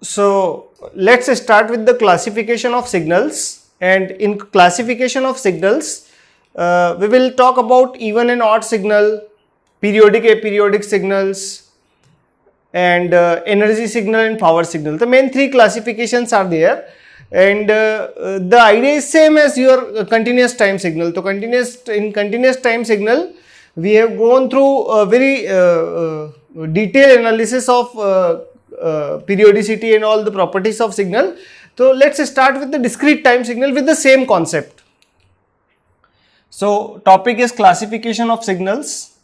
So let's start with the classification of signals, and in classification of signals we will talk about even and odd signal, periodic aperiodic signals, and energy signal and power signal. The main three classifications are there, and the idea is same as your continuous time signal. So in continuous time signal we have gone through a very detailed analysis of periodicity and all the properties of signal. So let's start with the discrete time signal with the same concept. So topic is classification of signals.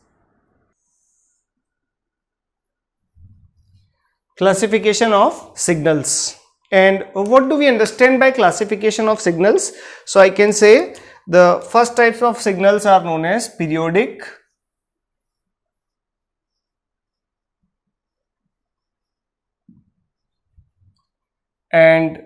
Classification of signals. And what do we understand by classification of signals? So I can say the first types of signals are known as periodic, and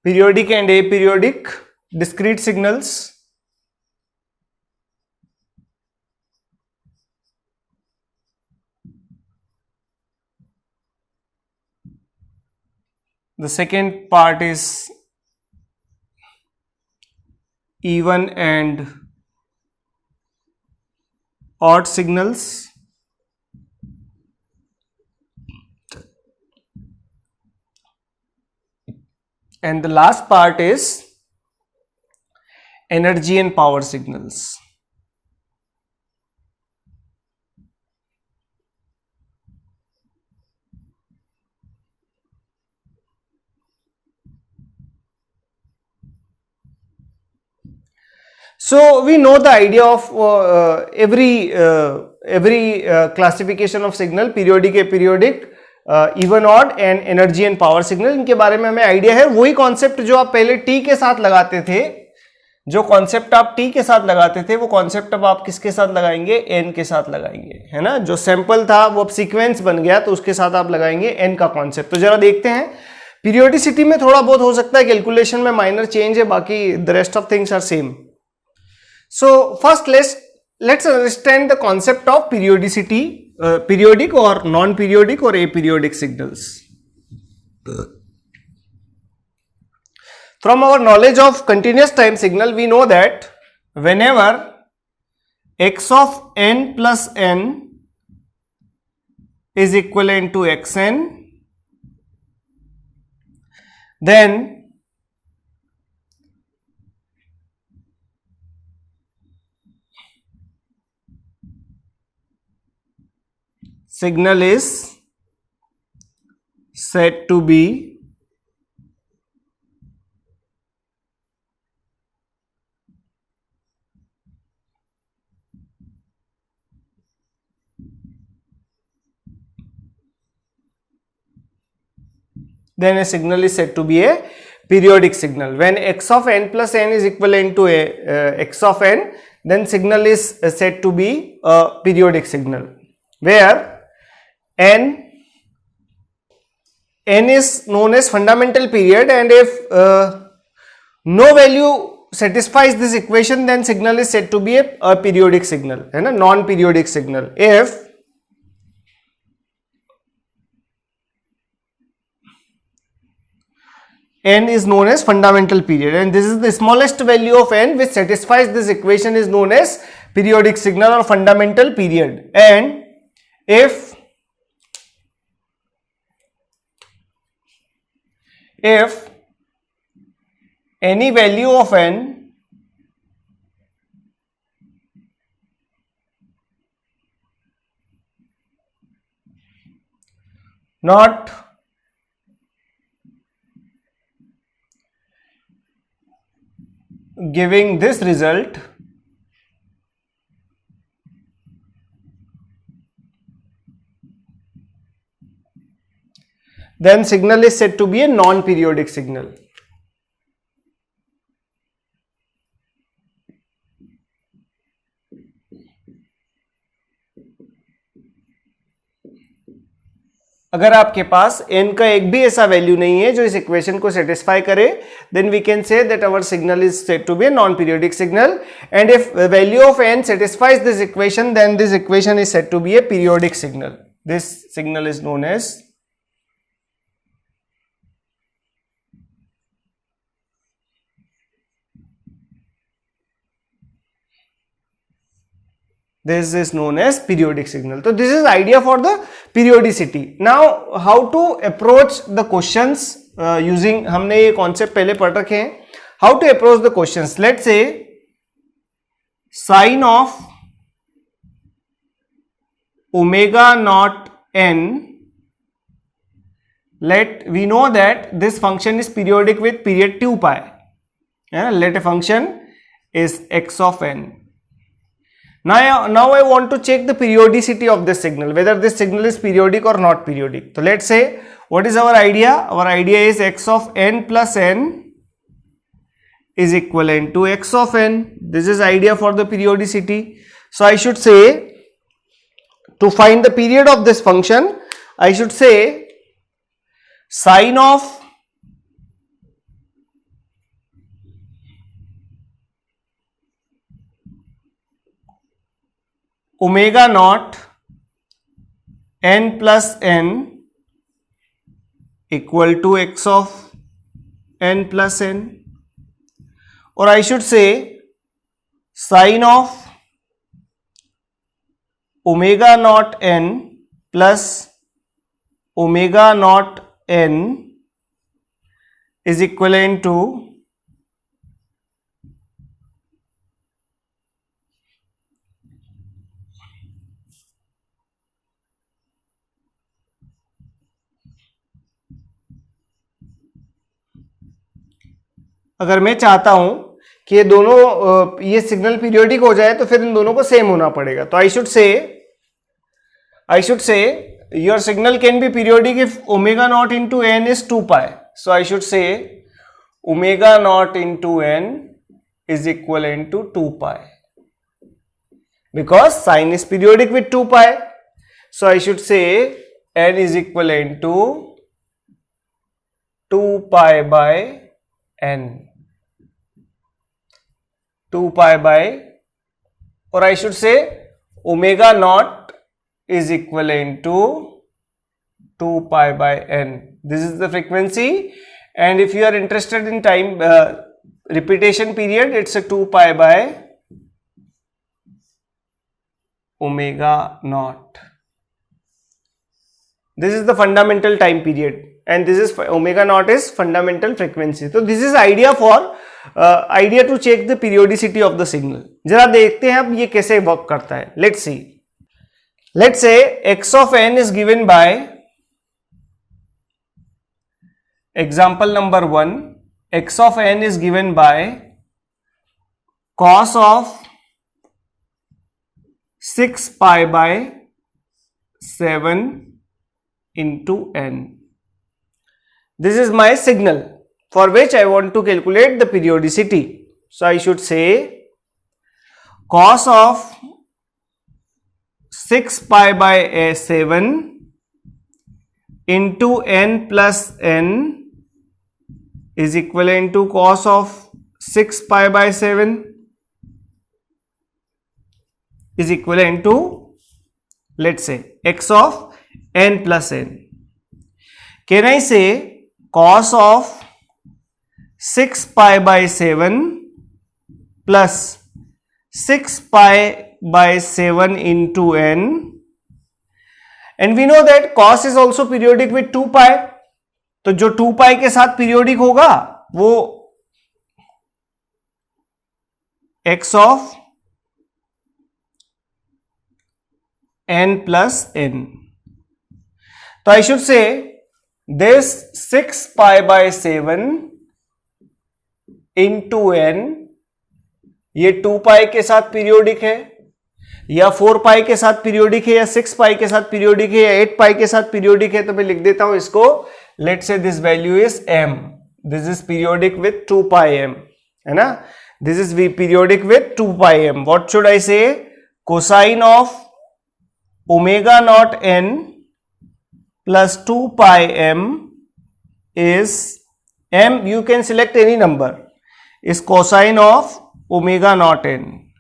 periodic and aperiodic discrete signals. The second part is even and odd signals. And the last part is energy and power signals. So we know the idea of every classification of signal, periodic, aperiodic, even odd and energy and power signal. इनके बारे में हमें idea है. वही concept जो आप पहले T के साथ लगाते थे, जो कॉन्सेप्ट आप टी के साथ लगाते थे, वो कॉन्सेप्ट अब आप किसके साथ लगाएंगे? एन के साथ लगाएंगे, है ना. जो सैंपल था वो अब सीक्वेंस बन गया, तो उसके साथ आप लगाएंगे एन का कॉन्सेप्ट. तो जरा देखते हैं. पीरियोडिसिटी में थोड़ा बहुत हो सकता है कैलकुलेशन में माइनर चेंज है, बाकी the rest of things are same. So first let's understand the concept of periodicity, periodic or non-periodic or aperiodic signals. From our knowledge of continuous time signal, we know that whenever x of n plus n is equivalent to xn, then signal is said to be then a signal is said to be a periodic signal. When x of n plus n is equivalent to x of n, then signal is said to be a periodic signal, where n is known as fundamental period, and if no value satisfies this equation, then signal is said to be a periodic signal and a non-periodic signal. If n is known as fundamental period and this is the smallest value of n which satisfies this equation is known as periodic signal or fundamental period. And if any value of n not giving this result, then signal is said to be a non-periodic signal. अगर आपके पास n का एक भी ऐसा value नहीं है जो इस इक्वेशन को सेटिस्फाई करे, then we can say that our signal is said to be a non-periodic signal, and if value of n satisfies this equation, then this equation is said to be a periodic signal. This signal is known as periodic signal. So this is idea for the periodicity. Now how to approach the questions using, हमने ये concept पहले पढ़ रखे हैं. How to approach the questions? Let's say sine of omega naught n. We know that this function is periodic with period 2 pi. Let a function is x of n. Now I want to check the periodicity of this signal, whether this signal is periodic or not periodic. So let's say, what is our idea? Our idea is x of n plus n is equivalent to x of n. This is idea for the periodicity. So I should say, to find the period of this function, I should say sine of omega naught n plus n equal to x of n plus n, or I should say sine of omega naught n plus omega naught n is equivalent to अगर मैं चाहता हूं कि ये दोनों ये signal periodic हो जाए तो फिर इन दोनों को सेम होना पड़ेगा. तो I should say your signal can be periodic if omega not into N is 2 pi. So I should say omega not into N is equivalent to 2 pi because sine is periodic with 2 pi. So I should say N is equivalent to 2 pi by n, 2 pi by, or I should say omega naught is equivalent to 2 pi by n. This is the frequency, and if you are interested in time repetition period, it's a 2 pi by omega naught. This is the fundamental time period, and this is omega naught is fundamental frequency. So this is idea to check the periodicity of the signal. जरा देखते हैं अब ये कैसे work करता है. Let's say x of n is given by example number 1. X of n is given by cos of 6 pi by 7 into n. This is my signal for which I want to calculate the periodicity. So I should say cos of 6 pi by 7 into n plus n is equivalent to cos of 6 pi by 7 is equivalent to, let's say, x of n plus n. Can I say cos of 6 pi by 7 plus 6 pi by 7 into n, and we know that cos is also periodic with 2 pi. तो जो 2 pi के साथ periodic होगा वो x of n plus n. तो I should say this 6 pi by 7 into n, ये 2 pi के साथ पीरियोडिक है या 4 pi के साथ पीरियोडिक है या 6 pi के साथ पीरियोडिक है या 8 pi के साथ पीरियोडिक है. तो मैं लिख देता हूं इसको, let's say this value is m. This is periodic with 2 pi m, है ना. This is periodic with 2 pi m. What should I say? Cosine of omega not n plus 2 pi m is m, you can select any number, is cosine of omega naught n,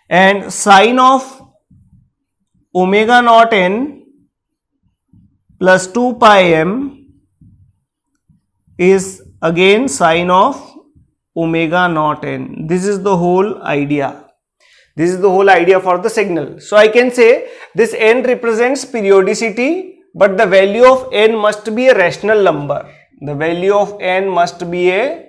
and sine of omega naught n plus 2 pi m is again sine of omega naught n. This is the whole idea. This is the whole idea for the signal. So I can say this n represents periodicity, but the value of n must be a rational number. The value of n must be a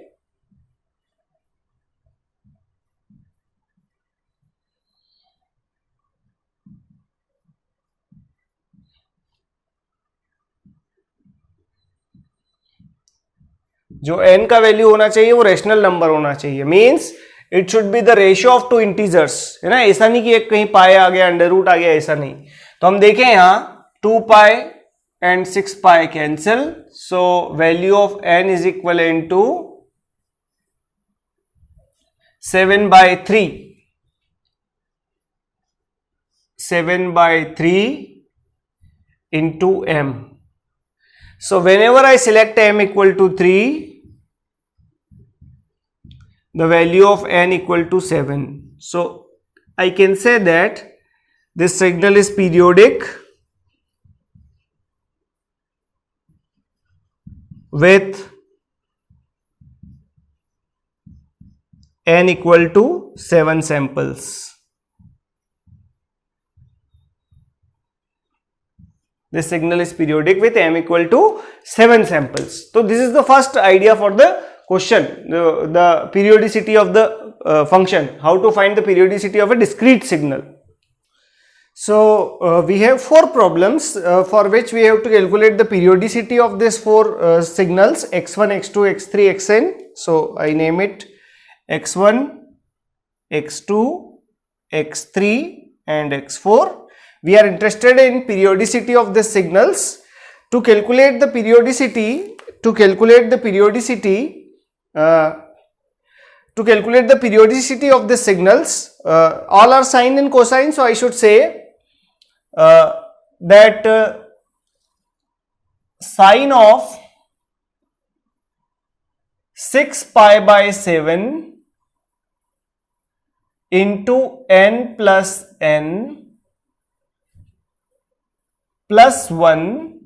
जो n का value होना चाहिए वो rational number होना चाहिए. Means it should be the ratio of two integers, है ना. ऐसा नहीं कि एक कहीं पाई आ गया, अंडर रूट आ गया, ऐसा नहीं. तो हम देखें यहां 2 pi and 6 pi cancel, so value of n is equal to 7/3. 7/3 into m. So whenever I select m equal to 3, the value of n equal to 7. So I can say that this signal is periodic with n equal to 7 samples. This signal is periodic with m equal to 7 samples. So this is the first idea for the question, the periodicity of the function, how to find the periodicity of a discrete signal. So we have 4 problems for which we have to calculate the periodicity of these 4 signals, x1, x2, x3, xn. So I name it x1, x2, x3 and x4. We are interested in periodicity of these signals. To calculate the periodicity, of the signals, all are sine and cosine. So I should say that sine of 6 pi by 7 into n plus n plus 1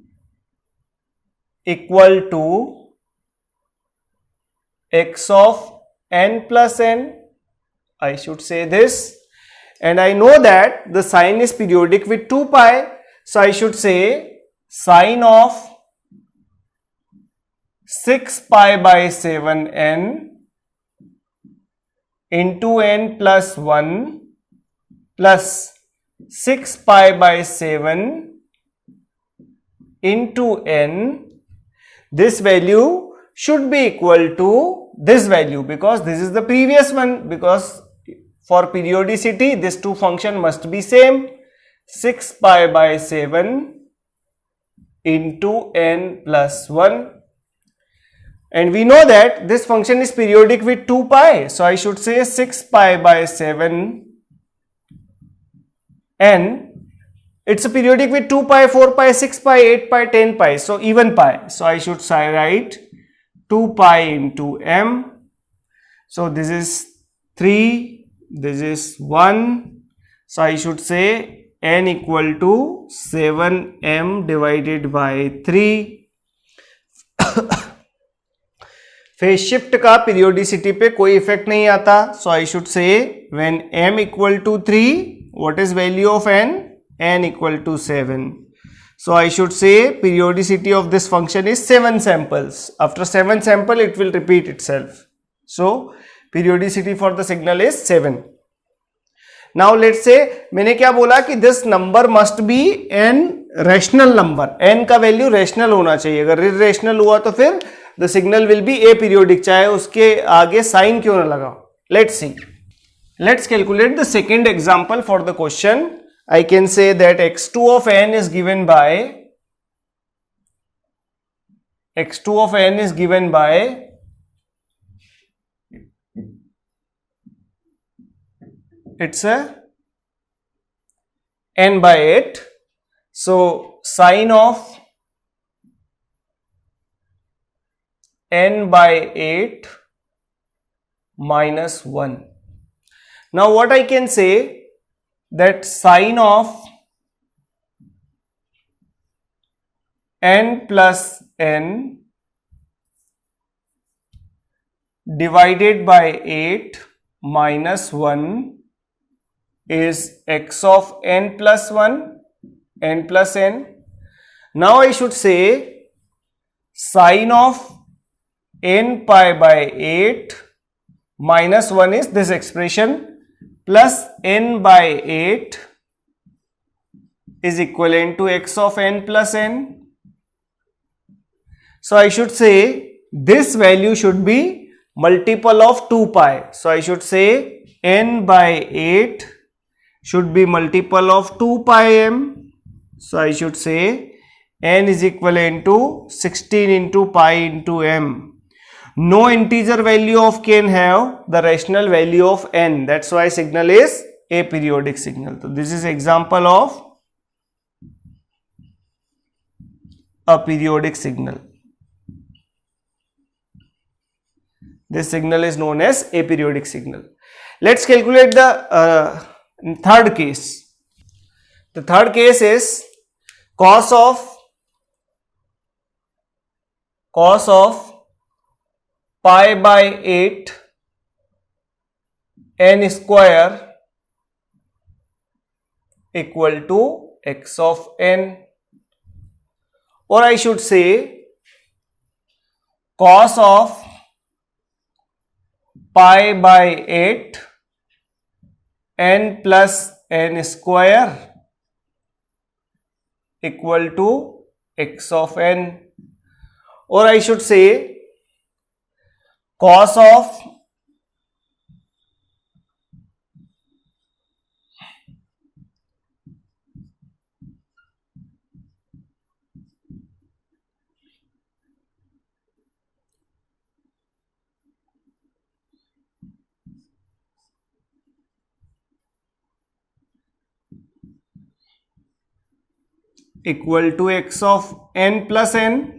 equal to x of n plus n. I should say this, and I know that the sine is periodic with 2 pi, so I should say sine of 6 pi by 7 n into n plus 1 plus 6 pi by 7 into n, this value should be equal to this value, because this is the previous one, because for periodicity these two functions must be same. 6 pi by 7 into n plus 1, and we know that this function is periodic with 2 pi, so I should say 6 pi by 7 n. It's a periodic with 2 pi, 4 pi, 6 pi, 8 pi, 10 pi, so even pi. So I should write 2 pi into m. So this is 3, this is 1. So I should say n equal to 7m divided by 3. Phase shift का periodicity पे कोई effect नहीं आता. So I should say when m equal to 3, what is value of n? n equal to 7. So I should say periodicity of this function is 7 samples. After 7 sample it will repeat itself. So periodicity for the signal is 7. Now let's say मैंने क्या बोला कि this number must be n rational number. n का value rational होना चाहिए. अगर irrational हुआ तो फिर the signal will be aperiodic, चाहे उसके आगे साइन क्यों ना लगाओ. Let's see. Let's calculate the second example for the question. I can say that x2 of n is given by it's a n by 8. So sine of n by 8 minus 1. Now what I can say, that sine of n plus n divided by 8 minus 1 is x of n plus 1, n plus n. Now I should say sine of n pi by 8 minus 1 is this expression, plus n by 8 is equivalent to x of n plus n. So I should say this value should be multiple of 2 pi. So I should say n by 8 should be multiple of 2 pi m. So I should say n is equivalent to 16 into pi into m. No integer value of can have the rational value of n. That's why signal is aperiodic signal. So this is example of a periodic signal. This signal is known as aperiodic signal. Let's calculate the third case. The third case is cos of pi by 8 n square equal to x of n, or I should say cos of pi by 8 n plus n square equal to x of n, or I should say cos of equal to x of n plus n.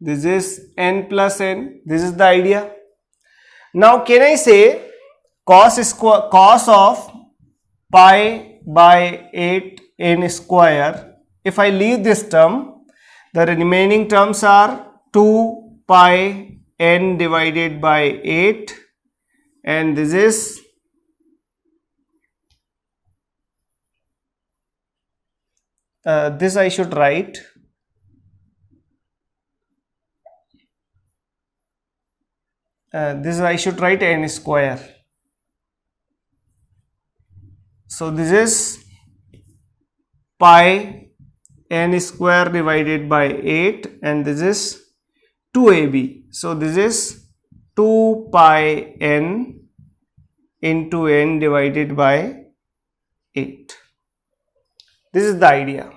This is n plus n. This is the idea. Now can I say cos of pi by 8 n square? If I leave this term, the remaining terms are 2 pi n divided by 8, and this is this I should write this I should write n square. So this is pi n square divided by 8, and this is 2ab. So this is 2 pi n into n divided by 8. This is the idea.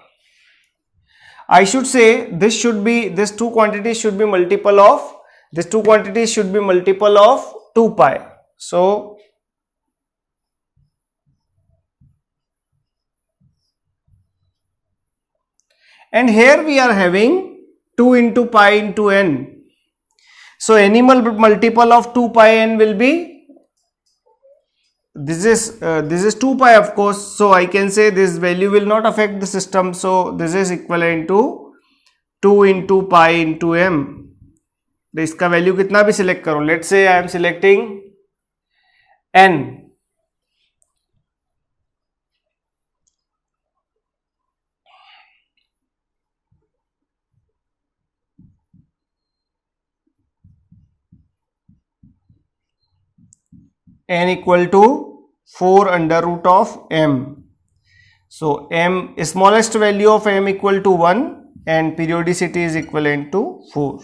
I should say this two quantities should be multiple of 2 pi. So and here we are having 2 into pi into n. So any multiple of 2 pi n will be, this is 2 pi of course, so I can say this value will not affect the system. So this is equivalent to 2 into pi into m. तो इसका value कितना भी select करो, let's say I am selecting n. n equal to 4 under root of m. So m, smallest value of m equal to 1 and periodicity is equivalent to 4.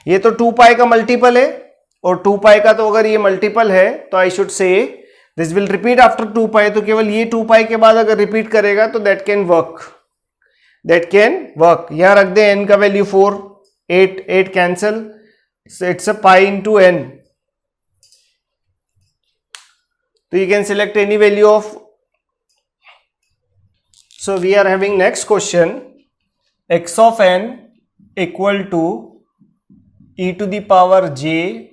ये तो 2 पाई का multiple है, और 2 पाई का तो अगर ये मल्टीपल है तो आई शुड से दिस विल रिपीट आफ्टर 2 पाई. तो केवल ये 2 पाई के बाद अगर रिपीट करेगा तो दैट कैन वर्क. यहां रख दे n का value 4, 8 cancel, so it's a pi into n. So you can select any value of. So we are having next question, x of n equal to e to the power j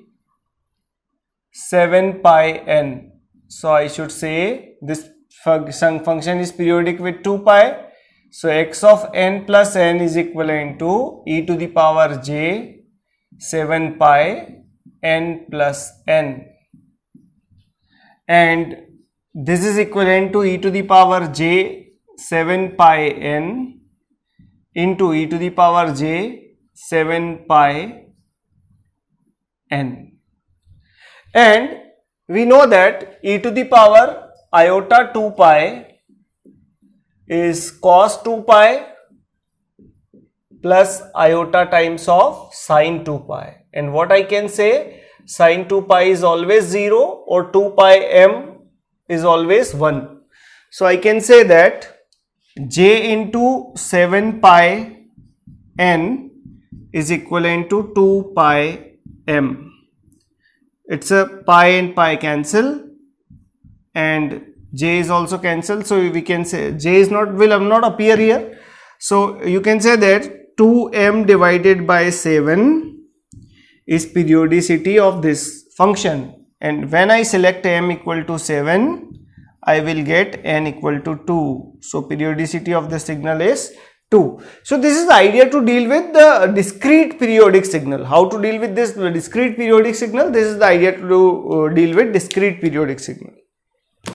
7 pi n. So I should say this function is periodic with 2 pi. So x of n plus n is equivalent to e to the power j 7 pi n plus n, and this is equivalent to e to the power j 7 pi n into e to the power j 7 pi n, and we know that e to the power iota 2 pi is cos 2 pi plus iota times of sin 2 pi, and what I can say, sin 2 pi is always 0 or 2 pi m is always 1. So I can say that j into 7 pi n is equivalent to 2 pi m. It's a pi and pi cancel, and j is also cancelled, so we can say j is will not appear here. So you can say that 2m divided by 7 is periodicity of this function, and when I select m equal to 7, I will get n equal to 2. So periodicity of the signal is 2. So this is the idea to deal with the discrete periodic signal. How to deal with this discrete periodic signal? This is the idea to deal with discrete periodic signal.